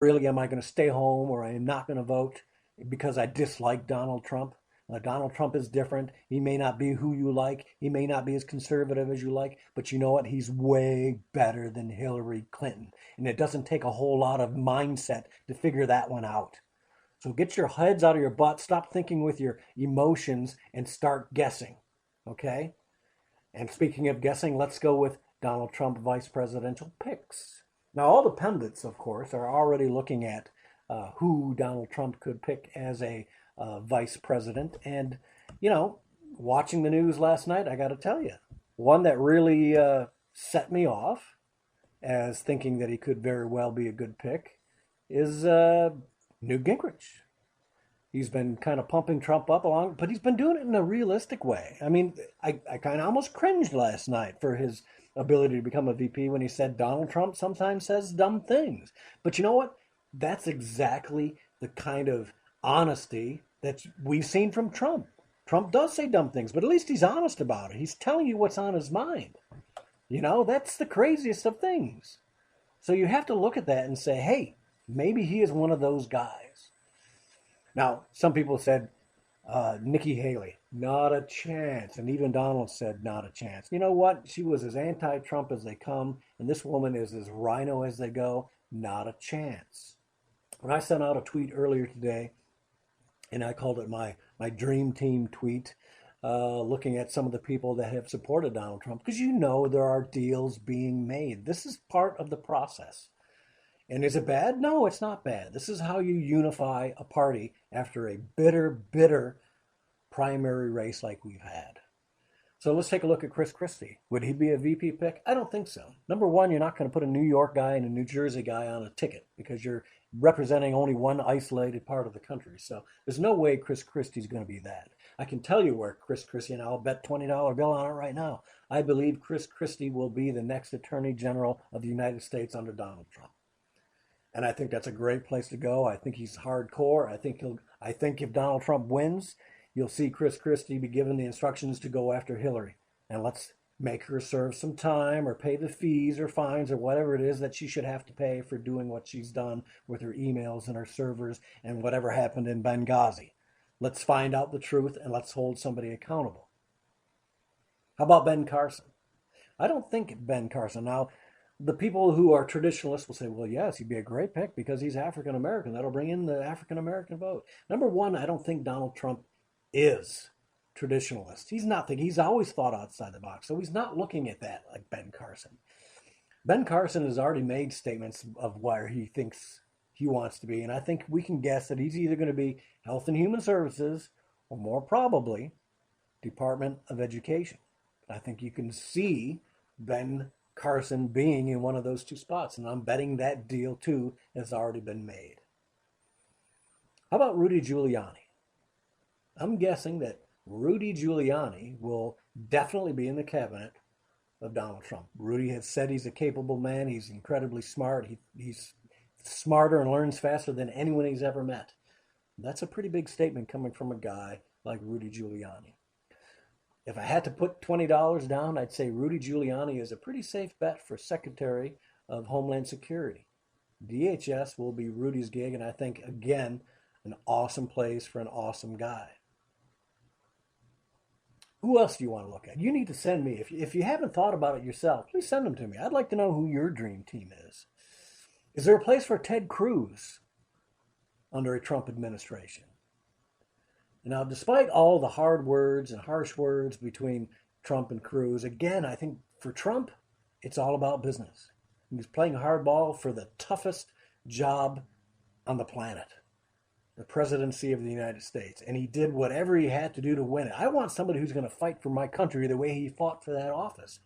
really, am I going to stay home or I am not going to vote because I dislike Donald Trump? Donald Trump is different. He may not be who you like. He may not be as conservative as you like, but you know what? He's way better than Hillary Clinton. And it doesn't take a whole lot of mindset to figure that one out. So get your heads out of your butt, stop thinking with your emotions, and start guessing. Okay? And speaking of guessing, let's go with Donald Trump vice presidential picks. Now, all the pundits, of course, are already looking at who Donald Trump could pick as a vice president. And, you know, watching the news last night, I got to tell you, one that really set me off as thinking that he could very well be a good pick is Newt Gingrich. He's been kind of pumping Trump up along, but he's been doing it in a realistic way. I mean, I kind of almost cringed last night for his ability to become a VP when he said Donald Trump sometimes says dumb things. But you know what? That's exactly the kind of honesty that we've seen from Trump. Trump does say dumb things, but at least he's honest about it. He's telling you what's on his mind. You know, that's the craziest of things. So you have to look at that and say, hey, maybe he is one of those guys. Now, some people said Nikki Haley, not a chance. And even Donald said not a chance. You know what? She was as anti-Trump as they come, and this woman is as rhino as they go. Not a chance. And I sent out a tweet earlier today, and I called it my dream team tweet, looking at some of the people that have supported Donald Trump, because you know there are deals being made. This is part of the process. And is it bad? No, it's not bad. This is how you unify a party after a bitter, bitter primary race like we've had. So let's take a look at Chris Christie. Would he be a VP pick? I don't think so. Number one, you're not going to put a New York guy and a New Jersey guy on a ticket because you're representing only one isolated part of the country. So there's no way Chris Christie's going to be that. I can tell you where Chris Christie, and I'll bet $20 bill on it right now. I believe Chris Christie will be the next Attorney General of the United States under Donald Trump. And I think that's a great place to go. I think he's hardcore. I think if Donald Trump wins, you'll see Chris Christie be given the instructions to go after Hillary. And let's make her serve some time or pay the fees or fines or whatever it is that she should have to pay for doing what she's done with her emails and her servers and whatever happened in Benghazi. Let's find out the truth and let's hold somebody accountable. How about Ben Carson? I don't think Ben Carson. Now, the people who are traditionalists will say, well, yes, he'd be a great pick because he's African American. That'll bring in the African American vote. Number one, I don't think Donald Trump is traditionalist. He's not thinking, he's always thought outside the box. So he's not looking at that like Ben Carson. Ben Carson has already made statements of where he thinks he wants to be. And I think we can guess that he's either going to be Health and Human Services or more probably Department of Education. I think you can see Ben Carson being in one of those two spots, and I'm betting that deal too has already been made. How about Rudy Giuliani? I'm guessing that Rudy Giuliani will definitely be in the cabinet of Donald Trump. Rudy has said he's a capable man. He's incredibly smart. He's smarter and learns faster than anyone he's ever met. That's a pretty big statement coming from a guy like Rudy Giuliani. If I had to put $20 down, I'd say Rudy Giuliani is a pretty safe bet for Secretary of Homeland Security. DHS will be Rudy's gig, and I think, again, an awesome place for an awesome guy. Who else do you want to look at? You need to send me, if you haven't thought about it yourself, please send them to me. I'd like to know who your dream team is. Is there a place for Ted Cruz under a Trump administration? Now, despite all the hard words and harsh words between Trump and Cruz, again, I think for Trump, it's all about business. He's playing hardball for the toughest job on the planet, the presidency of the United States. And he did whatever he had to do to win it. I want somebody who's going to fight for my country the way he fought for that office.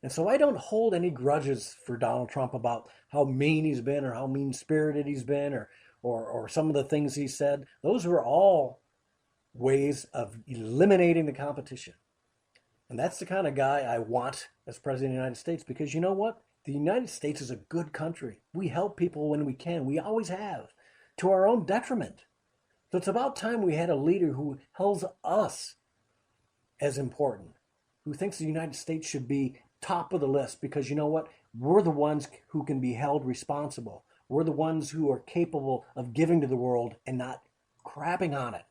And so I don't hold any grudges for Donald Trump about how mean he's been or how mean-spirited he's been or some of the things he said. Those were all ways of eliminating the competition. And that's the kind of guy I want as president of the United States, because you know what? The United States is a good country. We help people when we can. We always have, to our own detriment. So it's about time we had a leader who holds us as important, who thinks the United States should be top of the list, because you know what? We're the ones who can be held responsible. We're the ones who are capable of giving to the world and not crapping on it.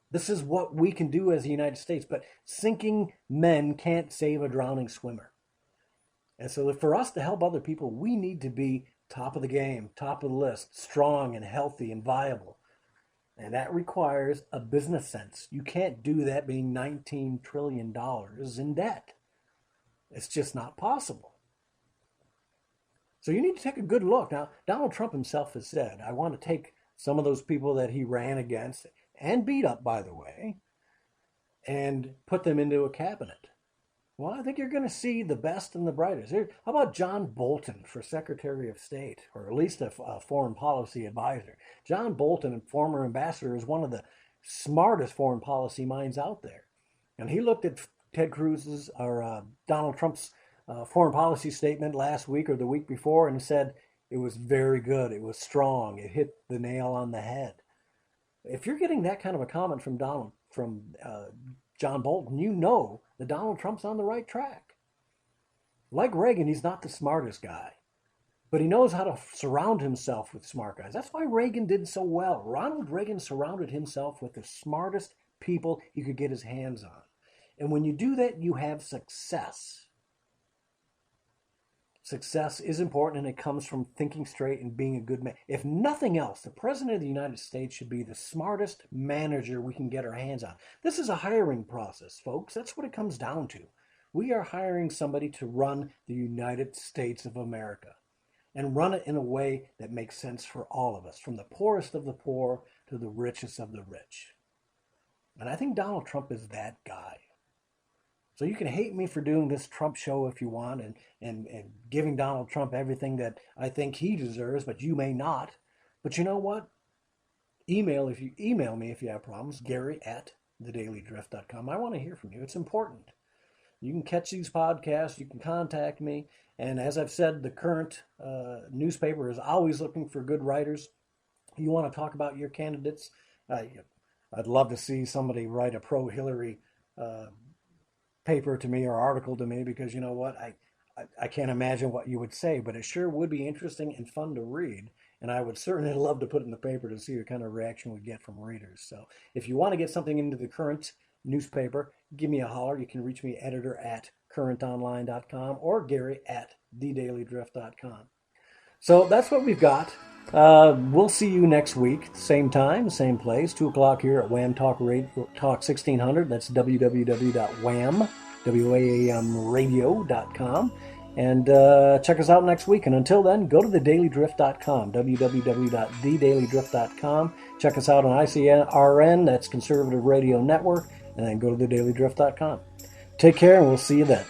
This is what we can do as the United States, but sinking men can't save a drowning swimmer. And so for us to help other people, we need to be top of the game, top of the list, strong and healthy and viable. And that requires a business sense. You can't do that being $19 trillion in debt. It's just not possible. So you need to take a good look. Now, Donald Trump himself has said, I want to take some of those people that he ran against and beat up, by the way, and put them into a cabinet. Well, I think you're going to see the best and the brightest. How about John Bolton for Secretary of State, or at least a foreign policy advisor? John Bolton, former ambassador, is one of the smartest foreign policy minds out there. And he looked at Ted Cruz's or Donald Trump's foreign policy statement last week or the week before and said it was very good. It was strong. It hit the nail on the head. If you're getting that kind of a comment from John Bolton, you know that Donald Trump's on the right track. Like Reagan, he's not the smartest guy, but he knows how to surround himself with smart guys. That's why Reagan did so well. Ronald Reagan surrounded himself with the smartest people he could get his hands on. And when you do that, you have success. Success is important, and it comes from thinking straight and being a good man. If nothing else, the President of the United States should be the smartest manager we can get our hands on. This is a hiring process, folks. That's what it comes down to. We are hiring somebody to run the United States of America and run it in a way that makes sense for all of us, from the poorest of the poor to the richest of the rich. And I think Donald Trump is that guy. So you can hate me for doing this Trump show if you want and giving Donald Trump everything that I think he deserves, but you may not. But you know what? Email me if you have problems, Gary@thedailydrift.com. I want to hear from you. It's important. You can catch these podcasts. You can contact me. And as I've said, the current newspaper is always looking for good writers. You want to talk about your candidates? I'd love to see somebody write a pro-Hillary paper to me or article to me, because you know what, I can't imagine what you would say, but it sure would be interesting and fun to read, and I would certainly love to put it in the paper to see what kind of reaction we get from readers. So if you want to get something into the current newspaper, give me a holler. You can reach me, editor@currentonline.com or Gary@thedailydrift.com. So that's what we've got. We'll see you next week, same time, same place, 2 o'clock here at Wham Talk 1600. That's www.whamradio.com. And check us out next week. And until then, go to thedailydrift.com, www.thedailydrift.com. Check us out on ICRN, that's Conservative Radio Network, and then go to thedailydrift.com. Take care, and we'll see you then.